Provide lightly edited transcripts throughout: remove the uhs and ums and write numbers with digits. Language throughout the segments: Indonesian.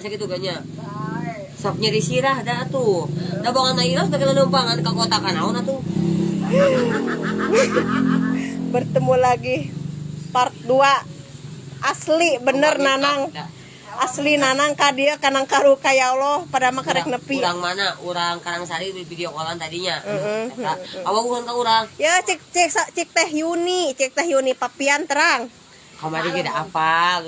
sakit uganya. Sok nyeri sirah dah tuh. Da bawa nairas da kelumpangan ka kota kanaon atuh. Bertemu lagi part 2. Asli bener Nanang. Asli Nanang ka dia kanang karuka ya Allah pada makarek nepi. Urang mana? Urang Karangsari video callan tadinya. Awang ka urang. Ya cek Teh Yuni, papian terang. Kamari ge da apa?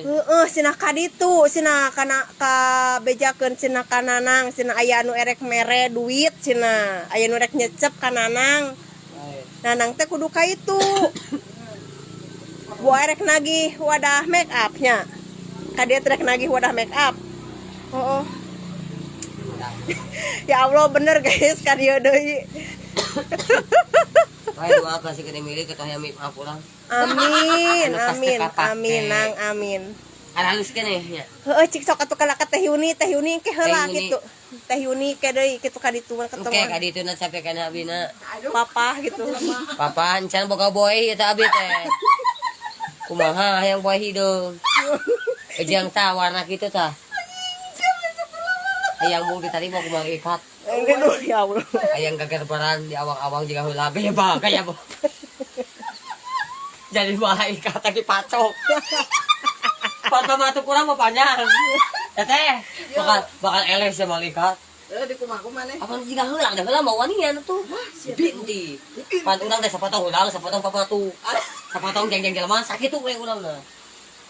Cenah ka ditu, cenah kana ka bejakeun cenah ka Nanang, cenah aya nu erek mere duit cenah, aya nu rek nyecep ka Nanang. Nanang teh kudu ka itu. Buah erek nagih wadah make up-nya. Ka dia trek nagih wadah make up. Oh. Ya Allah bener guys, ka dia deui. Bae doa ka si kene milih kita yang make up urang. Amin, nang amin. Halus kene nya. Heeh cik sok atuh kala ka Teh Yuni ke heula kitu. Teh Yuni ke deui kitu ka ditu ketemu. Oke ka ditu na sampe kana abina. Papa gitu. Papa encan boga boy eta abi teh. Kumaha hayang boy hideung. Ejang tah warna kitu tah. Hayang mung diterima kumaha ikat. Aduh ya Allah. Hayang gagerbaran di awang-awang juga heula beba kaya bo. Jadi malah ikat lagi pacok. Foto matu kurang mau panjang. Teteh, bakal eleh sama ikat. Di kumah-kumah nih. Apa jika heula da heula mau wanian tuh. Binti. Pan urang teh sapotong heula, sapotong papatu. Sapotong jeng-jeng jelema sakit tuh we urang na.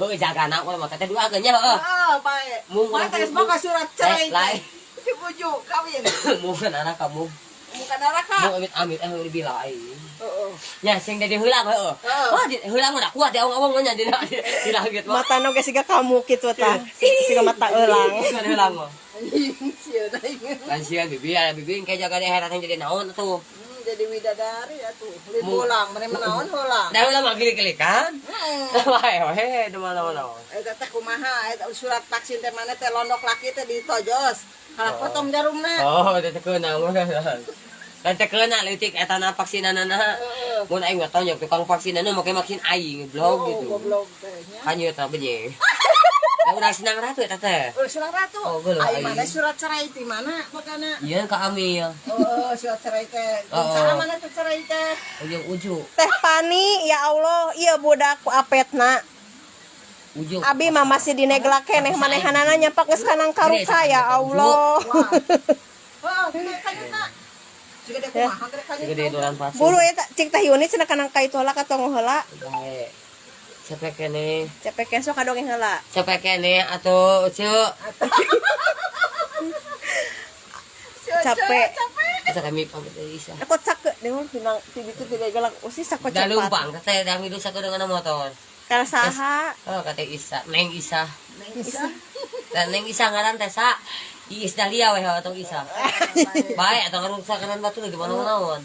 Heuh jagana urang mah teh duakeun nya heueuh. Bae. Mung Bae geus boga surat cerai. Lain. Di bujuk kawin. Mung anak kamu. Bukan neraka. Mung amit-amit dibilai. Heeh. Nya sing jadi heula heueuh. Oh, heula mah kuat di awang-awang nya di langit mah. Mata nu geus siga kamu kitu tah. Siga mata eulang. Siga heulang mah. Sia da ingeun. Kan sia bibi kayak jaga deh herat yang jadi naon atuh. Jadi widadari atuh. Lin bolang, mane menaon heula. Da heula mah gilik-gilikan. Wae da mana-mana. Eta teh kumaha? Eta surat vaksin teh mana teh londok laki teh ditojos. Kalau potong jarumna. Oh, teh keuna mah. Kan teh keuna leutik eta na vaksinanana. Mun aing mah tau nya tukang vaksinana make vaksin aing blog gitu. Goblok teh nya. Kan ieu tah beunye. Da urang Senang Ratu eta teh. Surat ratu. Oh, geuleuh Ai mana aing. surat cerai di mana makana? Ieu ka Amil. Oh, surat cerai teh. Cara mana teh cerai teh? Ujung-ujung. Teh Pani ya Allah, ieu budak ku apetna. Ujung. Abi mah masih dinegla keneh manehanana nyampak geus kanang karuka ya Allah. Oh, kayunya. Juga deh kumaha geus kayunya. Gede dolan pas. Bulu eta cik Teh Yuni cenah kanang ka itu heula ka tong heula. Bae. Cepek kene. Cepeken sok kadongeng heula. Cepek kene atuh ceuk. Capek. Kita kami pamit dari Isa. Aku sakit dengan pinang tibitu tidak galak usi sakit Da cepat. lumpang teh da hidup saku dengan motor. Karena saha? Oh kata Isa, Neng Isa. Bisa. Dan Neng Isa ngaran teh sa. Iis Dahlia we atau Isa. Bae atau ngarusak kanan batu di mana-manaon.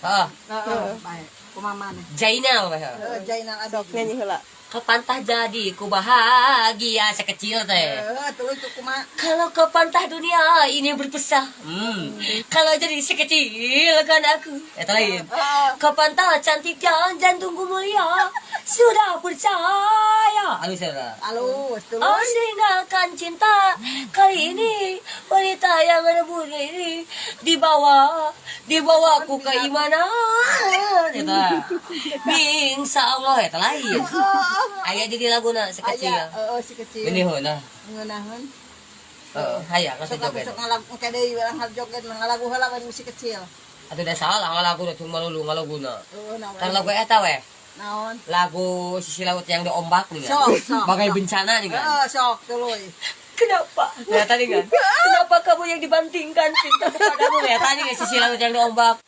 Heeh. Heeh, baik. Kumaha maneh? Jaina we. Jainal adok. Nyanyi heula. Kapan tah jadi ku bahagia sekecil teh. Tuh itu kumaha? Kalau kau pantah dunia ini berpesah. Kalau jadi sekecil kan aku. Eta lain. Kau pantah cantik dan jantungku mulia. Sudah percaya. Alus ya. Alus, tuh. Asingkan cinta kali ini wanita yang rebut ini dibawaku keimanan. Eta. Insya Allah eta lain. Aya jadi laguna sekecil. Si kecil. Ini heula. Ngeunaheun. Hayang atuh Sok joget. sok ngalagu kadeu urang hal joget ngalagu heula we musik kecil. Atuh da salah ngalagu cuma lulu ngalaguna. Naon? Kan lagu eta we. Naon? Lagu Sisi Laut yang diombak nih kan. Sok. Bagai bencana nih kan. Sok tuluy. Kenapa? Ya tadi kan. Kenapa kamu yang dibantingkan cinta kepadamu? Ya tadi kan Sisi Laut yang diombak.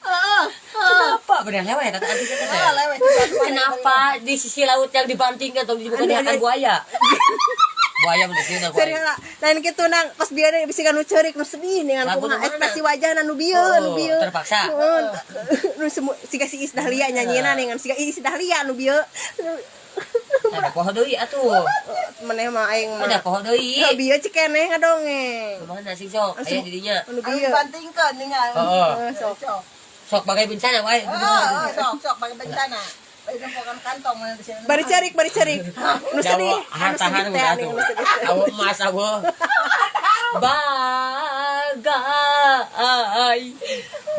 Kenapa? Benar lewat tadi artis itu teh. Lewat. Kenapa di sisi laut yang dibantingkan atau bukan dihantam buaya? Buaya bener sih Seri heula. Lain kitu nang pas bieu bisi kan nu ceurik nu sedih dengan kumaha ekspresi wajahna nu bieu, terpaksa. Nu siga si Iis Dahlia nyanyina dengan siga Iis Dahlia nu bieu. Ada poho deui atuh. Maneh mah aing mah. Ada poho deui. Bieu cik keneh ngadongeng. Kemana sih sok? Aya didinya. Nu Anu bieu. bantingkeun ningal. Sok. Sok bagai bencana wae. Sok bagi bencana. Bae nempokan kantong mana di sini. Bari carik. Nu sedih. Harta harta. Awo emas awo. bagai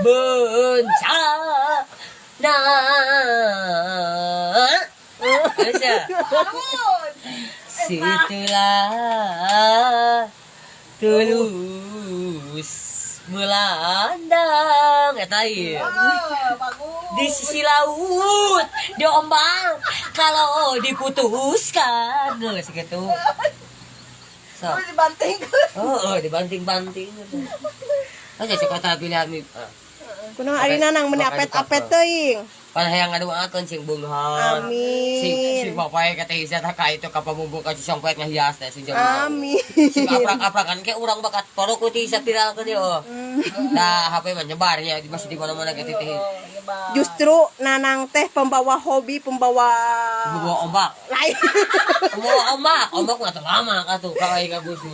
bencana. Bisa. Situlah tulus melandang bagus. di sisi laut diombang kalau diputuskan segitu. So. Dibanting. Dibanting-banting. Aja cek kata pilihan nih. Kunaon ari nanang meni apet-apet teuing. Panahayang ngaduakeun sing beunghan. Amin. Sing bapae kata Iza ka itu ka pamumbu ka songpet ngahias teh sing jauh. Amin. Sing aprak-aprakan ke urang bakat poro ku ti Iza viralkeun yo. Nah, HP mah nyebar ya masih di mana-mana ke titih. Justru nanang teh pembawa hobi, pembawa ombak. lain. Pembawa ombak mah lama atuh ka ai ka gusu.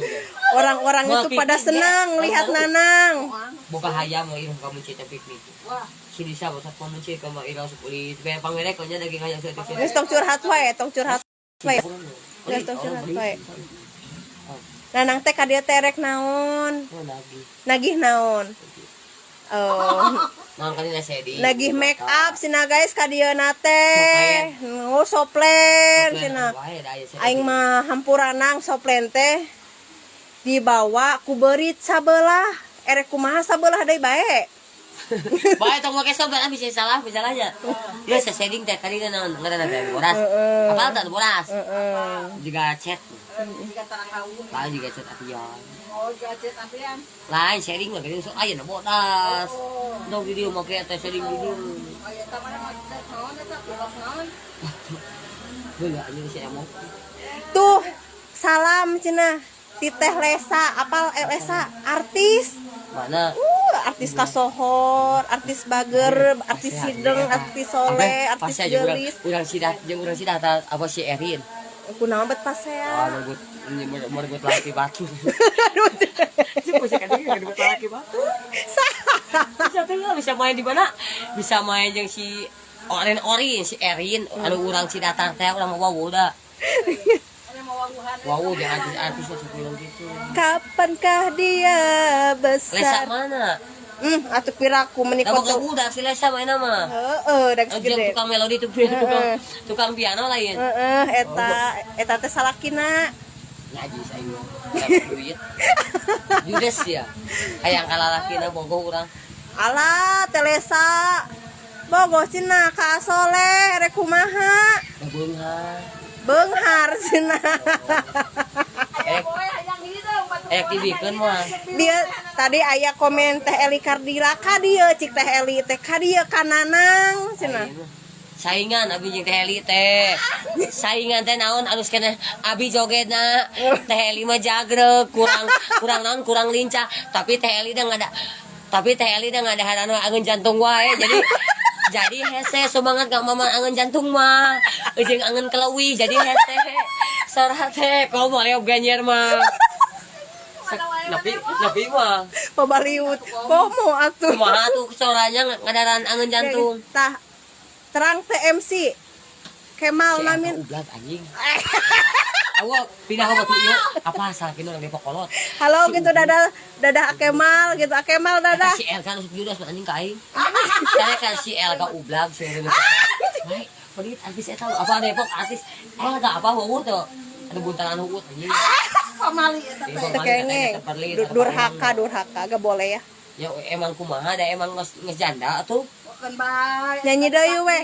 Orang-orang itu pada senang lihat nanang. Boga hayam mau irum kamu cerita piknik. Wah, Sini siya bosat mo nun siya ka mairaw sa pulis. Kaya pangmerek ko niya naging hayang sa tiksin. Geus tong curhat wae, tong curhat wae. Geus tong curhat wae. Nanang teh ka dieu terek naon? Nagih naon? Oh, Nang kanina siya di. nagih make up sina guys ka dieu na teh. Oh, soplen sina. Aing mah hampuranang soplen teh dibawa ku beurit sabelah. Erek kumaha sabelah deui bae. Bae tong make sobat bisa salah aja. Dia sa setting teh kanina naon ngaranna teh boras. Apal teh boras. Juga chat. jika tarang laut. Lain juga chat apian. Oh, gadget apian. Lain sharing mah gitu so aya na bodas. Dong video make teh sharing video. Oh, ya tamana mah naon eta pilok naon. Heula anjing si emo. Tuh, salam cenah. Titeh Lesa, apal Lesa, artis. Mana? Artis kasohor, artis bager, artis sideng, artis soleh, artis gelis. Urang sidah jeung urang sidah apa si Erin. Kunaon bet pasea. Merebut laki batu. Si bocah kadang merebut laki batu. Bisa main di mana? Bisa main jeung si Orin, si Erin, anu urang si datang teh urang mau udah. Wow, dia artis-artisnya bilang gitu. Kapankah dia Lesa besar? mana? Atuh piraku menikot. Nama gak udah si Lesa main nama. Dak Jeung gede. tukang melodi tukang piano lain. Eta teh salakina. Ngaji saya dapat duit. Judes ya. Hayang kalalakina bogoh urang. Alah, Telesa. Bogoh cenah ka soleh rek kumaha? Beunghar. Beunghar cenah. Aktifikeun mah. Dia tadi aya komen Teh Eli Kardila ka dieu cik Teh Eli teh ka dieu ka Nanang cenah. Saingan abi jeung Teh Eli teh. Saingan teh naon alus keneh abi jogetna. Teh Eli mah jagreg, kurang naon kurang lincah, tapi Teh Eli dah ngada harana angeun jantung wae. Jadi hese semangat gak mama angeun jantung mah. Jeung angeun keleuwih jadi hese. Sorah teh komo leop ganyer mah. Napi mah. Pabaliut. Komo atuh. Kumaha tuh soranya ngadaran angeun jantung. Tah terang TMC Kemal namin. Ublak anjing. Awak pindah ke batu ieu. Apa asal kinu orang Depok kolot. Halo gitu dadah Kemal gitu Kemal dadah. Si El kan usuk judas anjing ka aing. Saya kan si El ka ublak seueur. Baik, pelit artis eta apa Depok artis. Ada apa huut tuh. Ada buntalan huut anjing. Pamali eta teh. Tekengeng. Durhaka gak boleh ya. Ya emang kumaha da emang geus janda atuh. Bukan bae. Nyanyi deui we.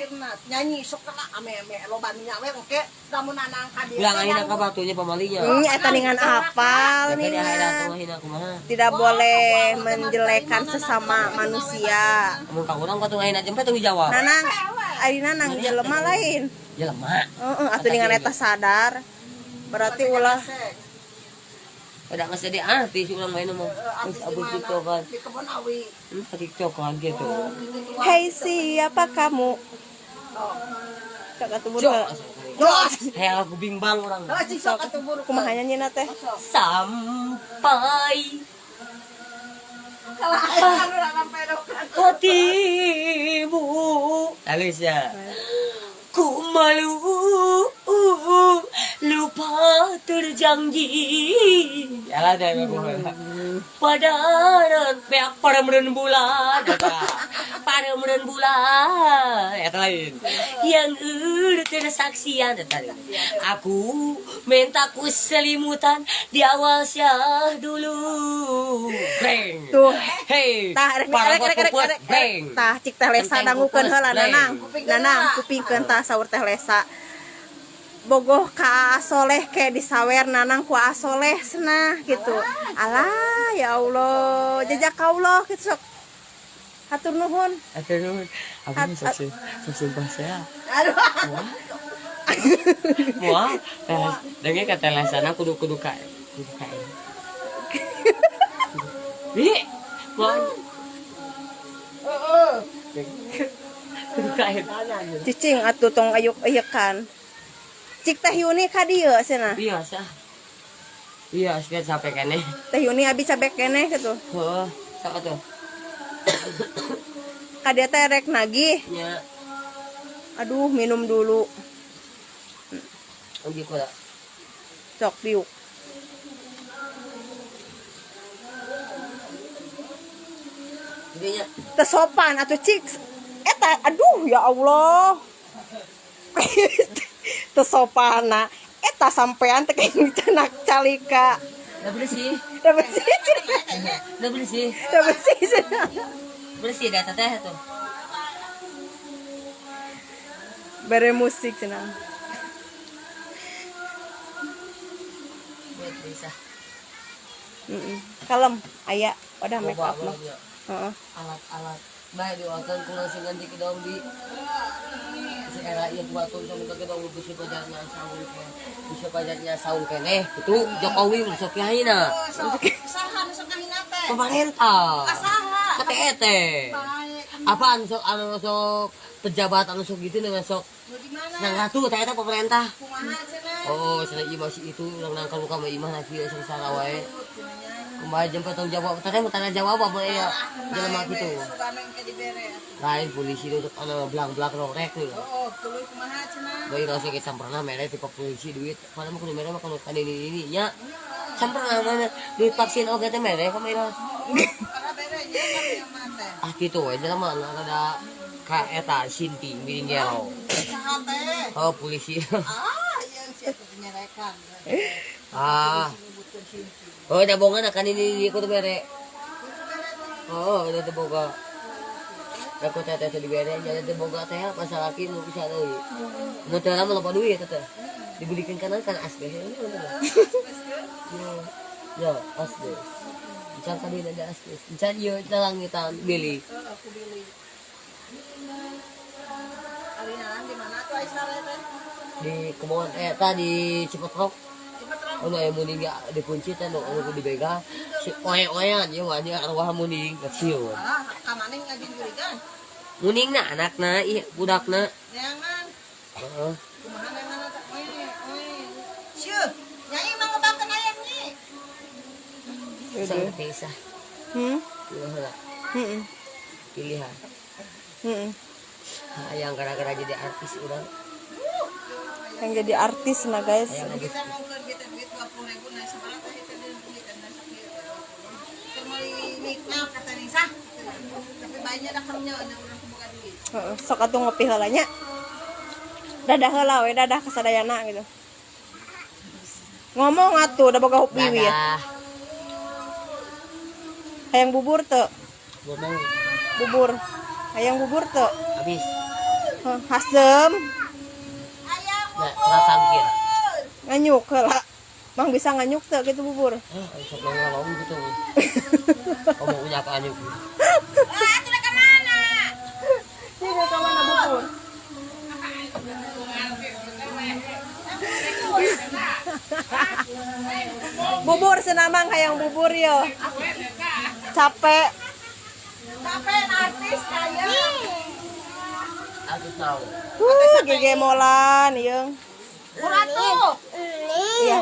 Nyanyi sok kana ame-ame loba nya we engke damun nanang ka dieu. Ulang ayeuna ka batunya pamalinya. Eta ningan apal Jadi ayeuna ningan. tuh hina kumaha. Tidak boleh menjelekkan sesama manusia. Mun ka urang ka tuh ayeuna jempe tong dijawab. Nanang, ari nanang jelema lain. Ya lemah. Atuh ningan eta sadar. Berarti ulah Pada nggak jadi artis ulang main mah. Terus abis itu kan. Di kebun awi. TikTok kan gitu. Hei siapa kamu? Kakak tubur. Jos. Kayak aku bimbang orang. Cik sok atuh buru. Kumaha nyanyina teh? Sampai Kalah anu sampai dokan. hatimu. Halus ya. Ku malu lupa terjanji. Alah dah aku. Pada meren bulan, pada meren bulan, eta lain. Yang tersaksian tadi. Aku minta ku selimutan di awal syah dulu. Breng. Tuh. Hey. Tah Breng. tah cik teh Lesa dangukeun heula Nanang. Nanang kupingkeun tah saur teh Lesa. Bogoh ka Soleh ke disawer Nanang ku Asoleh cenah gitu. Alah ya Allah, jajak kaulah gitu sok. Hatur nuhun. Aduh, aku sok bahasa. Aduh. Wah, dengar kata Lesana kudu kae. Ih, wah. Kudu kae. Cicing atuh tong ayuk-ayukan. Cik Teh Yuni ka dieu cenah. Biasa. Iya, sekian sampai kene. Teh Yuni abi cabek keneh gitu. Heeh, saka tuh. Ka dia teh rek nagih. Nya, Aduh, minum dulu. oge kula. Sok diuk. Jadinya Tesopan atuh cik. Eta aduh ya Allah. Tesopana eta sampean teh kayak cenak calika. udah bersih. Da bersih. Udah bersih. Da bersih cenah. Bersih dah teh tuh. Bare musik cenah. Buat bisa. Kalem aya udah make Bawa up mah. ya. Heeh. Alat-alat. Baik diwakilkan ku langsung ganti ke daun di si era ieu buatun sama ke daun bisa pajarnya saung ke. Bisa pajarnya saung keneh. Itu Jokowi masuk kiaina. Saha nu sok kahina teh? Pemerintah. Saha? KTT. Apaan sok anu sok pejabat anu sok gitu nih sok Nu di mana? senang ratu ternyata pemerintah. Kumaha cenah? Oh, senang imah si itu ulang nangkal luka mah imah lagi sok salah wae. Kembali jemput tanggung jawab, tanya mau tanya jawab apa ya? Jangan gitu. Sugana engke dibere. Lain polisi untuk anu belang-belang rek nih. Oh, tuluy kumaha cenah? Bayi rasa kita sampurna mere di polisi duit. Mana mah kudu mere mah kalau tadi ini nya. Sampurna mana duit vaksin oge teh mere ka mere. Para bere nya yang mate. Ah gitu we jelema mah ada ka eta Sinti Miringero. Saha teh? Oh polisi. Ah, yang siapa penyerekan. Ah. Oh, ada bongan akan ini ko teh mere. Oh, ada teh boga. Aku teh teh di bere nya teh boga teh masalah ki nu bisa deui. Nu teh lama lupa duit teh. Dibelikan kanan kan asbes ini ya asbes. Encan tadi ada asbes. Encan ieu dalangitan beli. Aku beli. Alina di mana tuh Aisyah teh? Di kebon tadi Cipetrok. Oh, no, muning ya dikunci teh nu anu dibega. Si oe-oean ieu mah nya arwah muning kecil. Ah, ka maning ngajin jurigan. Muningna anakna ieu budakna. Jangan. Heeh. Kumaha nengan teh? Oi. Syeuh, nyai mah ngebangkeun aya nyi. Sang Tesa. Heula. Pilihan. Yang gara-gara jadi artis urang. Yang jadi artis nah guys. Kita mau ke duit 20.000 nah sabaraha teh itu duit dan sakit. Keur meuli nikah kata Nisa. Tapi bayinya dah kerja nya urang boga duit. Heeh, sok atuh ngopi heula nya. Dadah heula we, dadah kasadayana gitu. Ngomong atuh da boga wiwit. Dadah. Hayang bubur teu? Ngomong Bubur. Hayang bubur teu? habis. Hasem Nah, kurang sangkir. nganyuk heula. Mang bisa nganyuk teu gitu bubur? Sok ngolong gitu. Kamu punya apa anu? Ah, itu ke mana? Ini ke mana bubur? Bubur senamang hayang bubur yo. Capek. Sampai artis kaya. Aku tahu. Gege molan yeung. Murah tuh. Iya.